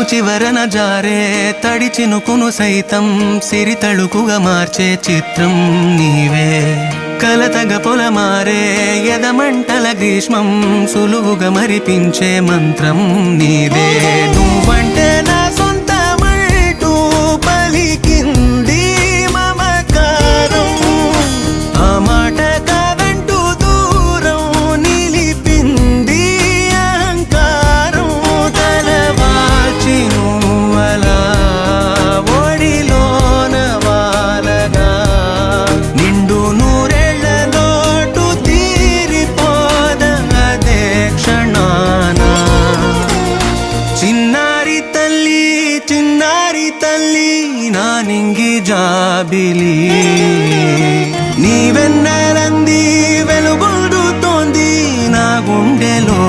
చివరన జారే తడి చినుకును సైతం సిరి తళుకుగా మార్చే చిత్రం నీవే. కలతగ పొలమారే ఎదమంటల గ్రీష్మం సులువుగా మరిపించే మంత్రం నీదే. నువ్వంటే నా సొంతమంటూ పలికింది మమకారం, ఆ మాట కాదంటూ దూరం నిలిపింది అహంకారం. తలవాల్చి నువ్వలా ఒడిలోన వాలగా నిండు నూరేళ్ల లోటు తీరిపోదదే క్షణాన. చిన్నారి తల్లి నా నింగి జాబిలి, నీ వెన్నెలంది వెలుగొందుతోంది నా గుండెలో